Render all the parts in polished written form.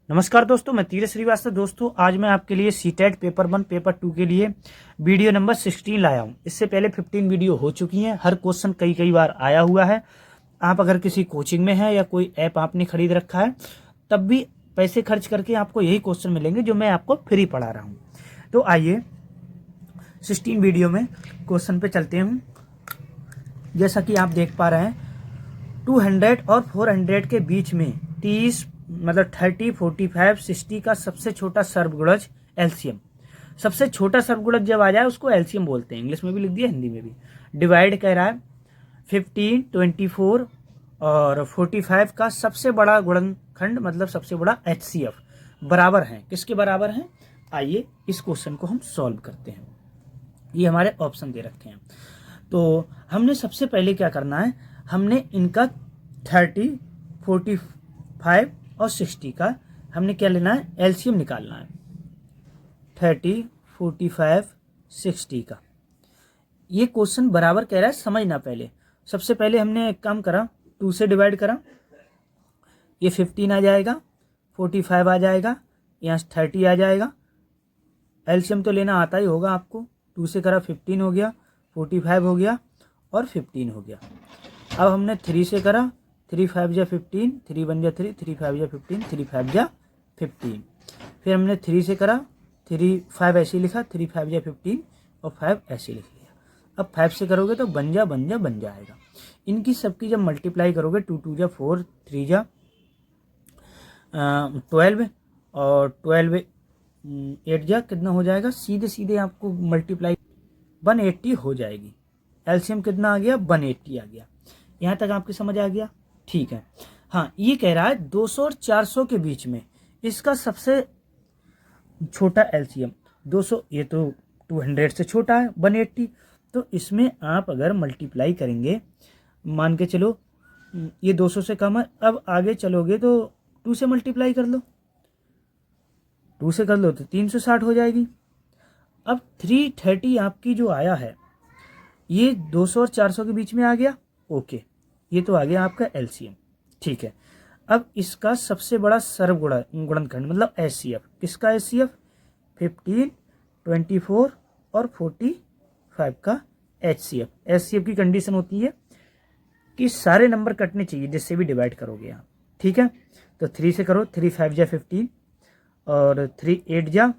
नमस्कार दोस्तों, मैं तीरथ श्रीवास्तव। दोस्तों आज मैं आपके लिए सीटेट पेपर 1 पेपर 2 के लिए वीडियो नंबर 16 लाया हूं। इससे पहले 15 वीडियो हो चुकी हैं। हर क्वेश्चन कई बार आया हुआ है। आप अगर किसी कोचिंग में हैं या कोई ऐप आपने खरीद रखा है तब भी पैसे खर्च करके आपको यही क्वेश्चन मिलेंगे जो मैं आपको फ्री पढ़ा रहा हूँ। तो आइए 16 वीडियो में क्वेश्चन पे चलते हैं। जैसा कि आप देख पा रहे हैं 200 और 400 के बीच में 30 मतलब 30, 45, 60 का सबसे छोटा सर्वगुणज एलसीएम। सबसे छोटा सर्वगुणज जब आ जाए उसको एलसीएम बोलते हैं। इंग्लिश में भी लिख दिया, हिंदी में भी। डिवाइड कह रहा है 15, 24 और 45 का सबसे बड़ा गुणनखंड मतलब सबसे बड़ा एचसीएफ बराबर है। किसके बराबर है? आइए इस क्वेश्चन को हम सॉल्व करते हैं। ये हमारे ऑप्शन दे रखे हैं। तो हमने सबसे पहले क्या करना है, हमने इनका 30, 45 और 60 का हमने क्या लेना है, एलसीएम निकालना है। 30, 45, 60 का ये क्वेश्चन बराबर कह रहा है। समझना पहले, सबसे पहले हमने एक काम करा, 2 से डिवाइड करा, ये 15 आ जाएगा, 45 आ जाएगा, यहाँ 30 आ जाएगा। एलसीएम तो लेना आता ही होगा आपको। 2 से करा 15 हो गया, 45 हो गया और 15 हो गया। अब हमने 3 से करा, 3 5 जा 15, 3 1 जा 3, 3 5 जा 15, 3 5 जा 15। फिर हमने 3 से करा, 3 5 ऐसे लिखा, 3 5 जा 15 और 5 ऐसे लिख लिया। अब 5 से करोगे तो बन जाएगा। इनकी सबकी जब मल्टीप्लाई करोगे 2 2 जा 4, 3 जा 12 और 12 8 जा कितना हो जाएगा, सीधे आपको मल्टीप्लाई 180 हो जाएगी। एलसीएम कितना आ गया, 180 आ गया। यहाँ तक आपकी समझ आ गया? ठीक है। हाँ, ये कह रहा है 200 और 400 के बीच में इसका सबसे छोटा एलसीएम 200, ये तो 200 से छोटा है 180। तो इसमें आप अगर मल्टीप्लाई करेंगे, मान के चलो ये 200 से कम है, अब आगे चलोगे तो 2 से मल्टीप्लाई कर लो, 2 से कर लो तो 360 हो जाएगी। अब 330 आपकी जो आया है ये 200 और 400 के बीच में आ गया। ओके, ये तो आ गया आपका एलसीएम। ठीक है। अब इसका सबसे बड़ा गुणनखंड मतलब एचसीएफ, किसका एचसीएफ? 15, 24 और 45 का एचसीएफ। एचसीएफ की कंडीशन होती है कि सारे नंबर कटने चाहिए जिससे भी डिवाइड करोगे आप। ठीक है। तो 3 से करो, 3 5 जा 15 और 3 8 जा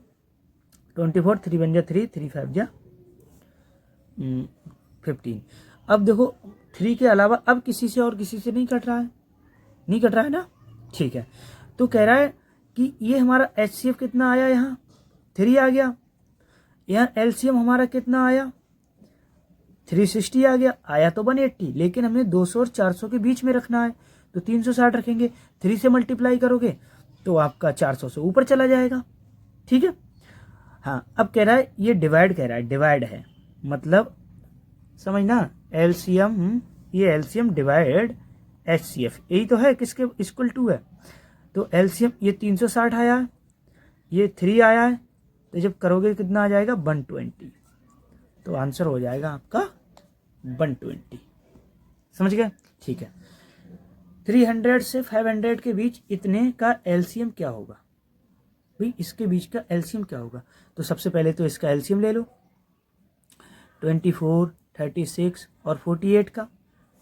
24, 3 1 जा 3, 3 5 जा 15। अब देखो 3 के अलावा अब किसी से और किसी से नहीं कट रहा है ना। ठीक है। तो कह रहा है कि ये हमारा एचसीएफ कितना आया, यहाँ 3 आ गया। यहाँ एलसीएम हमारा कितना आया, 360 आ गया। आया तो 180, लेकिन हमने 200 और 400 के बीच में रखना है तो 360 रखेंगे। 3 से मल्टीप्लाई करोगे तो आपका 400 से ऊपर चला जाएगा। ठीक है। हाँ, अब कह रहा है ये डिवाइड है मतलब समझना, एलसीएम, ये एलसीएम डिवाइड एचसीएफ, यही तो है, किसके इक्वल टू है। तो एलसीएम ये 360 आया है, ये 3 आया है, तो जब करोगे कितना आ जाएगा, 120। तो आंसर हो जाएगा आपका 120। समझ गए? ठीक है। 300 से 500 के बीच इतने का एलसीएम क्या होगा भाई, इसके बीच का एलसीएम क्या होगा? तो सबसे पहले तो इसका एलसीएम ले लो, 24, 36 और 48 का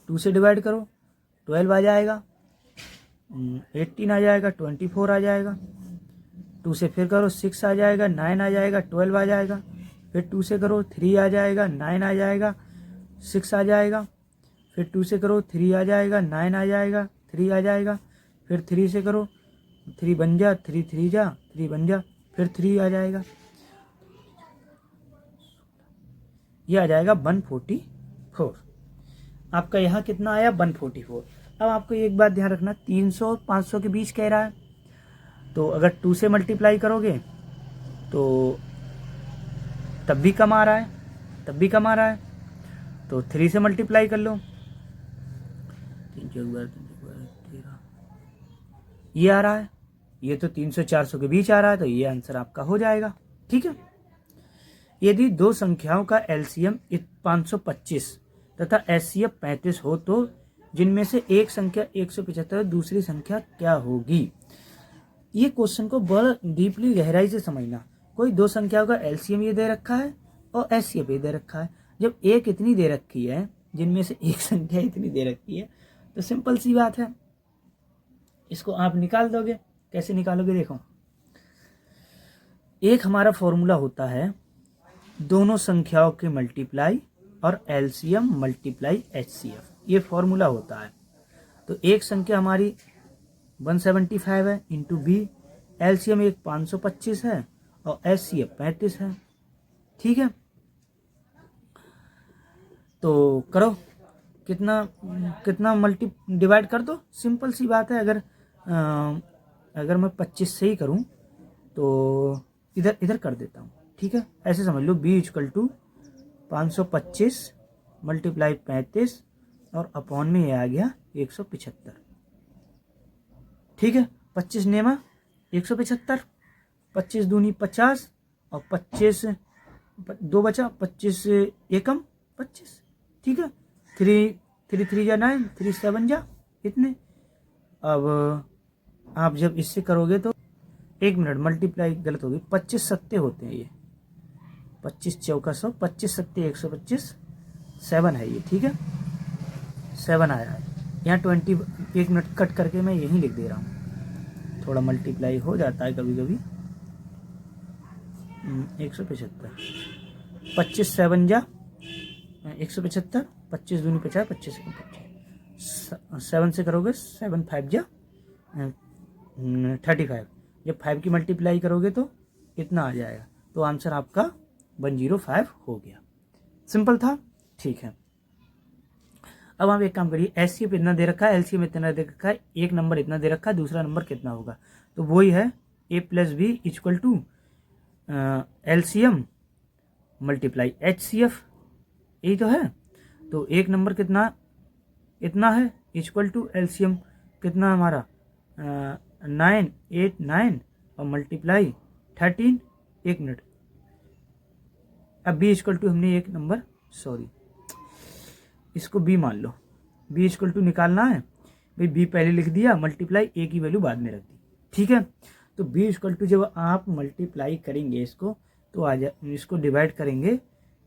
2 से डिवाइड करो, 12 आ जाएगा, 18 आ जाएगा, 24 आ जाएगा। 2 से फिर करो 6 आ जाएगा, 9 आ जाएगा, 12 आ जाएगा। फिर 2 से करो 3 आ जाएगा, 9 आ जाएगा, 6 आ जाएगा। फिर 2 से करो 3 आ जाएगा, 9 आ जाएगा, 3 आ जाएगा। फिर 3 से करो 3 बन जा, 3 3 जा 3 बन जा, फिर 3 आ जाएगा, ये आ जाएगा 144। आपका यहाँ कितना आया, 144। अब आपको एक बात ध्यान रखना, 300 और 500 के बीच कह रहा है, तो अगर 2 से मल्टीप्लाई करोगे तो तब भी कम आ रहा है, तो 3 से मल्टीप्लाई कर लो, 3 4 12 13, ये आ रहा है, ये तो 300 400 के बीच आ रहा है, तो ये आंसर आपका हो जाएगा। ठीक है। यदि दो संख्याओं का एलसीएम 525 तथा एचसीएफ 35 हो तो जिनमें से एक संख्या 175 दूसरी संख्या क्या होगी? ये क्वेश्चन को बड़ा डीपली गहराई से समझना। कोई दो संख्याओं का एलसीएम ये दे रखा है और एचसीएफ ये दे रखा है। जब एक इतनी दे रखी है, जिनमें से एक संख्या इतनी दे रखी है, तो सिंपल सी बात है, इसको आप निकाल दोगे। कैसे निकालोगे? देखो, एक हमारा फॉर्मूला होता है दोनों संख्याओं के मल्टीप्लाई और एलसीएम मल्टीप्लाई एचसीएफ, ये फॉर्मूला होता है। तो एक संख्या हमारी 175 है इंटू बी, एलसीएम एक 525 है और एचसीएफ 35 है। ठीक है, तो करो, कितना मल्टी डिवाइड कर दो, सिंपल सी बात है। अगर मैं 25 से ही करूं तो इधर कर देता हूं। ठीक है, ऐसे समझ लो, b इक्वल टू 525 मल्टीप्लाई 35 और अपॉन में ये आ गया 175। ठीक है, 25 नेमा 175, 25 दूनी 50 और 25 दो बचा, 25 एकम 25। ठीक है, 3 जा 9, 3 7 जा इतने। अब आप जब इससे करोगे तो 1 मिनट, मल्टीप्लाई गलत होगी, 25 सत्ते होते हैं ये, 25 चौका 100, 25 सत्ते 125, 7 है ये। ठीक है, 7 आया है यहाँ। 1 मिनट कट करके मैं यहीं लिख दे रहा हूँ, थोड़ा मल्टीप्लाई हो जाता है कभी कभी। 175, 25 7 जा 175, 25 दूनी 50, 25 7 से करोगे 7 5 जा 35। जब 5 की मल्टीप्लाई करोगे तो इतना आ जाएगा, तो आंसर आपका 105 हो गया। सिंपल था। ठीक है, अब आप एक काम करिए, एचसीएफ इतना दे रखा है, एलसीएम इतना दे रखा है, एक नंबर इतना दे रखा है, दूसरा नंबर कितना होगा? तो वही है a plus b equal to LCM multiply HCF, यही तो है। तो एक नंबर कितना इतना है इक्वल टू एलसीएम कितना हमारा 9 8 9 और मल्टीप्लाई 13। 1 मिनट, अब b इक्वल टू हमने एक नंबर, सॉरी इसको b मान लो, b इक्वल टू निकालना है भाई, b पहले लिख दिया, मल्टीप्लाई a की वैल्यू बाद में रख दी। ठीक है, तो b इक्वल टू जब आप मल्टीप्लाई करेंगे इसको तो आ जा, इसको डिवाइड करेंगे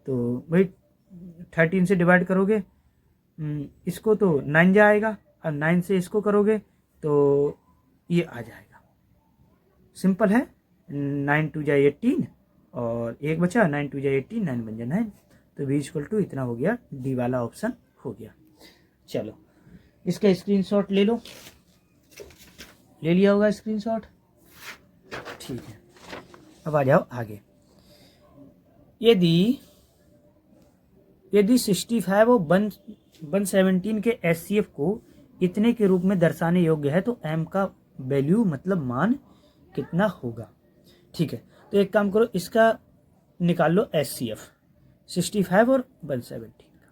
तो भाई 13 से डिवाइड करोगे इसको तो 9 जाएगा, और 9 से इसको करोगे तो ये आ जाएगा। सिंपल है, 9 2 जा 18 और एक बचा, 9 2 जा 18, 9 बन जा 9। तो b इक्वल टू इतना हो गया, डी वाला ऑप्शन हो गया। चलो इसका स्क्रीनशॉट ले लो, ले लिया होगा स्क्रीनशॉट। ठीक है, अब आ जाओ आगे। यदि 65 और 117 के एचसीएफ को इतने के रूप में दर्शाने योग्य है तो m का वैल्यू मतलब मान कितना होगा? ठीक है, तो एक काम करो, इसका निकाल लो एचसीएफ 65 और 117 का,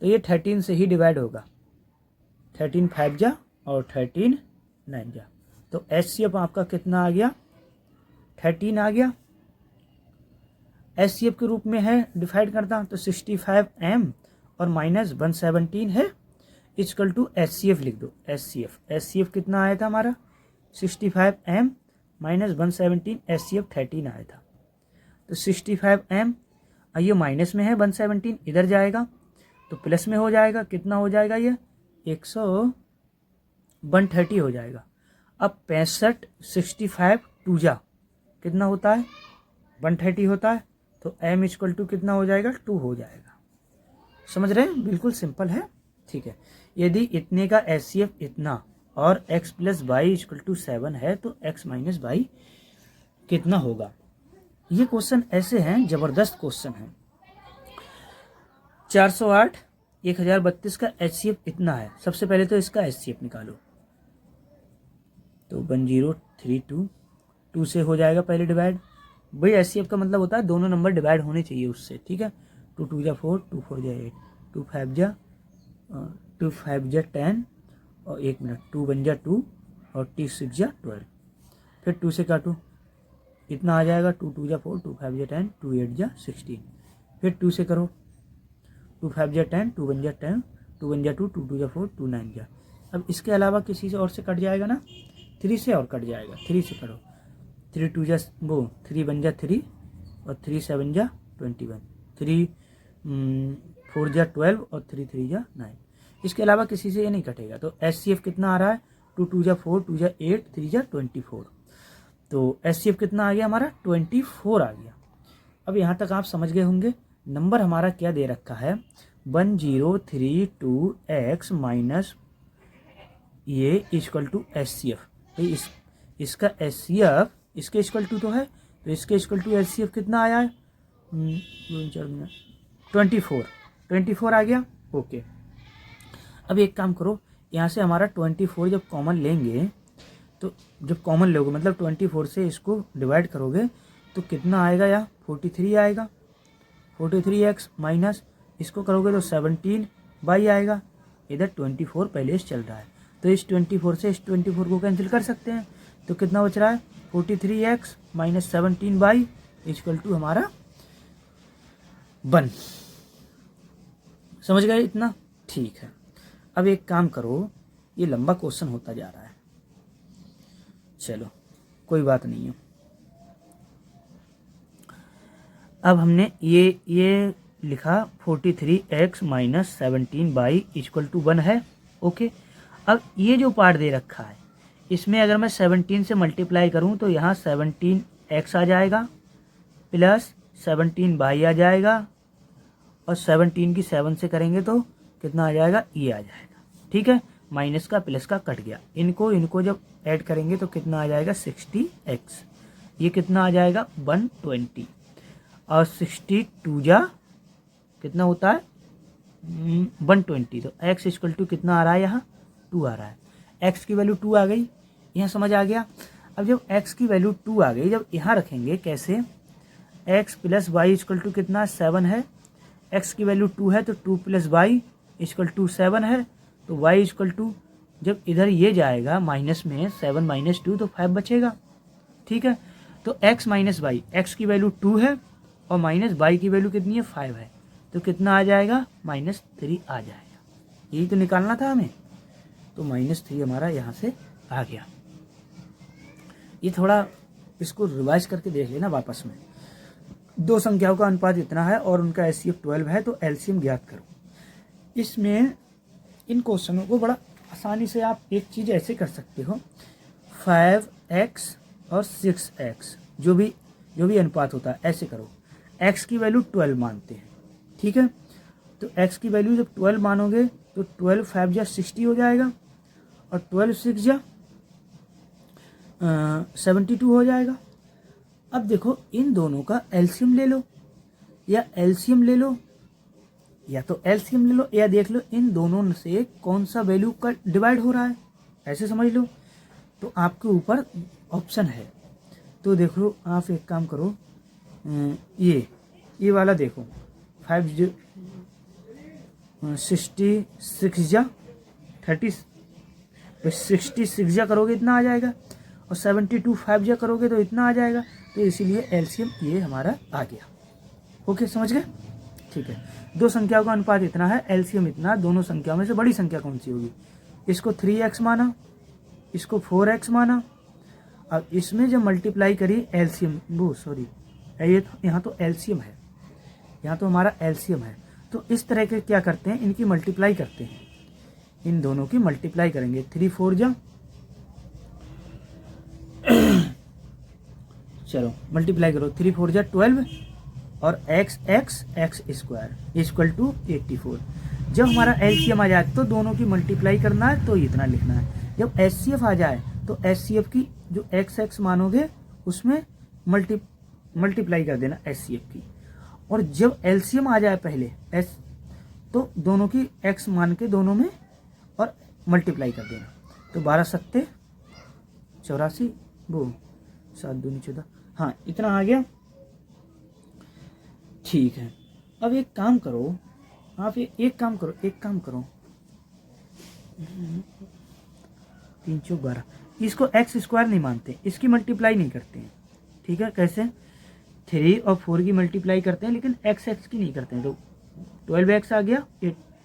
तो ये 13 से ही डिवाइड होगा, 13 5 जा और 13 9 जा, तो एचसीएफ आपका कितना आ गया? 13 आ गया। एचसीएफ के रूप में है, डिवाइड करता तो 65m और माइनस 117 है इक्वल टू एचसीएफ लिख दो। एचसीएफ कितना आया था हमारा? 65m माइनस 117, एचसीएफ 13 आया था। तो 65m, ये माइनस में है, 117 इधर जाएगा तो प्लस में हो जाएगा, कितना हो जाएगा? ये 130 हो जाएगा। अब 65 65 2 जा कितना होता है? 130 होता है, तो m इक्वल टू कितना हो जाएगा? 2 हो जाएगा। समझ रहे हैं? बिल्कुल सिंपल है। ठीक है, यदि इतने का एचसीएफ इतना और x plus y equal to 7 है तो x माइनस वाई कितना होगा? ये क्वेश्चन ऐसे हैं, जबरदस्त क्वेश्चन है। 408 1032 का एचसीएफ इतना है। सबसे पहले तो इसका एचसीएफ निकालो, तो 1032 2 से हो जाएगा पहले डिवाइड। भाई एचसीएफ का मतलब होता है दोनों नंबर डिवाइड होने चाहिए उससे। ठीक है, 2 2 जा 4, 2 4 जा 8, 2 5 जा 10 और 1 मिनट, 2 1 जा 2 और 2 6 जा 12। फिर 2 से काटो, इतना आ जाएगा, 2 2 जा 4, 2 5 जा 10, 2 8 जा 16। फिर 2 से करो, 2 5 जा 10, 2 1 जा 10, 2 1 जा 2, 2 2 जा 4, 2 9 जा। अब इसके अलावा किसी से और से कट जाएगा ना, 3 से और कट जाएगा, 3 से करो, 3 2 जा वो 3 बन जा 3 और 3 7 जा 21, 3 4 जा 12 और 3 3 जा 9। इसके अलावा किसी से ये नहीं कटेगा। तो HCF कितना आ रहा है, 2 2 जा 4, 2 जा 8, 3 जा 24। तो HCF कितना आ गया हमारा, 24 आ गया। अब यहाँ तक आप समझ गए होंगे। नंबर हमारा क्या दे रखा है, 1032x माइनस ये इक्वल टू HCF। तो इसका HCF इसके इक्वल टू तो है, तो इसके इक्वल टू HCF कितना आया है, 24 आ गया। ओके, अब एक काम करो, यहाँ से हमारा 24 जब कॉमन लेंगे, तो जब कॉमन लोगे मतलब 24 से इसको डिवाइड करोगे तो कितना आएगा, यहाँ 43 आएगा, 43x माइनस इसको करोगे तो 17 आएगा। इधर 24 पहले से चल रहा है, तो इस 24 से इस 24 को कैंसिल कर सकते हैं। तो कितना बच रहा है, 43x माइनस 17 इक्वल टू हमारा 1। समझ गए इतना, ठीक है। अब एक काम करो, ये लंबा क्वेश्चन होता जा रहा है, चलो कोई बात नहीं है। अब हमने ये लिखा 43x माइनस 17 इक्वल टू 1 है। ओके, अब ये जो पार्ट दे रखा है, इसमें अगर मैं 17 से मल्टीप्लाई करूं तो यहाँ 17x आ जाएगा प्लस 17 आ जाएगा, और 17 की 7 से करेंगे तो कितना आ जाएगा, ये आ जाएगा। ठीक है, माइनस का प्लस का कट गया, इनको जब ऐड करेंगे तो कितना आ जाएगा 60x, ये कितना आ जाएगा 120, और 62 जा कितना होता है 120। तो x इक्वल टू कितना आ रहा है, यहाँ 2 आ रहा है। x की वैल्यू 2 आ गई, यहाँ समझ आ गया। अब जब x की वैल्यू 2 आ गई, जब यहाँ रखेंगे कैसे, x plus y equal to कितना 7 है, x की वैल्यू 2 है तो 2 प्लस वाई इक्वल टू 7 है, तो y इक्वल टू जब इधर ये जाएगा माइनस में 7 माइनस 2 तो 5 बचेगा। ठीक है, तो x माइनस वाई, एक्स की वैल्यू 2 है और माइनस वाई की वैल्यू कितनी है 5 है, तो कितना आ जाएगा -3 आ जाएगा। यही तो निकालना था हमें, तो -3 हमारा यहाँ से आ गया। ये थोड़ा इसको रिवाइज करके देख लेना वापस में। दो संख्याओं का अनुपात इतना है और उनका HCF 12 है, तो एलसीएम ज्ञात करो। इसमें इन क्वेश्चनों को बड़ा आसानी से आप एक चीज़ ऐसे कर सकते हो, 5x और 6x जो भी अनुपात होता है ऐसे करो। x की वैल्यू 12 मानते हैं, ठीक है, तो x की वैल्यू जब 12 मानोगे तो 12 5 जा 60 हो जाएगा, और 12 6 जा 72 हो जाएगा। अब देखो इन दोनों का एलसीएम ले लो, या एलसीएम ले लो, या तो एलसीएम ले लो, या देख लो इन दोनों से कौन सा वैल्यू का डिवाइड हो रहा है, ऐसे समझ लो। तो आपके ऊपर ऑप्शन है, तो देखो आप एक काम करो, ये वाला देखो 66 जा 30, 66 जा करोगे इतना आ जाएगा, और 72 5 जा करोगे तो इतना आ जाएगा। तो इसीलिए एलसीएम ये हमारा आ गया। ओके, समझ गए, ठीक है। दो संख्याओं का अनुपात इतना है, एलसीएम इतना, दोनों संख्याओं में से बड़ी संख्या कौन सी होगी। इसको 3x माना, इसको 4x माना। अब इसमें जब मल्टीप्लाई करी एलसीएम, वो सॉरी ये तो यहाँ तो एलसीएम है, यहाँ तो हमारा एलसीएम है। तो इस तरह के क्या करते हैं, इनकी मल्टीप्लाई करते हैं, इन दोनों की मल्टीप्लाई करेंगे। 3 4 जा चलो मल्टीप्लाई करो, 3 4 जा 12 और x स्क्वायर इक्वल टू 84। जब हमारा एलसीएम आ जाए तो दोनों की मल्टीप्लाई करना है, तो इतना लिखना है। जब एचसीएफ आ जाए तो एचसीएफ की जो x मानोगे उसमें मल्टीप्लाई कर देना एचसीएफ की, और जब एलसीएम आ जाए पहले एस तो दोनों की x मान के दोनों में और मल्टीप्लाई कर देना। तो 12 सत्ते 84, वो 7 दूनी 14, हाँ इतना आ गया। ठीक है, अब एक काम करो, आप एक काम करो 3 चौक 12, इसको x स्क्वायर नहीं मानते, इसकी मल्टीप्लाई नहीं करते हैं। ठीक है, कैसे 3 और 4 की मल्टीप्लाई करते हैं लेकिन x की नहीं करते हैं। तो 12x आ गया,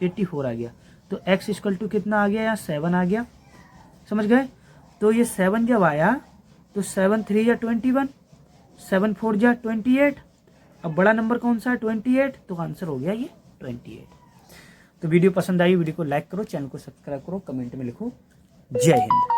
84 आ गया, तो x इक्वल टू कितना आ गया, यहाँ 7 आ गया। समझ गए। तो ये 7 जब आया तो 7 3 या 21, 7 4 जा 28। अब बड़ा नंबर कौन सा है? 28। तो आंसर हो गया ये 28। तो वीडियो पसंद आई, वीडियो को लाइक करो, चैनल को सब्सक्राइब करो, कमेंट में लिखो जय हिंद।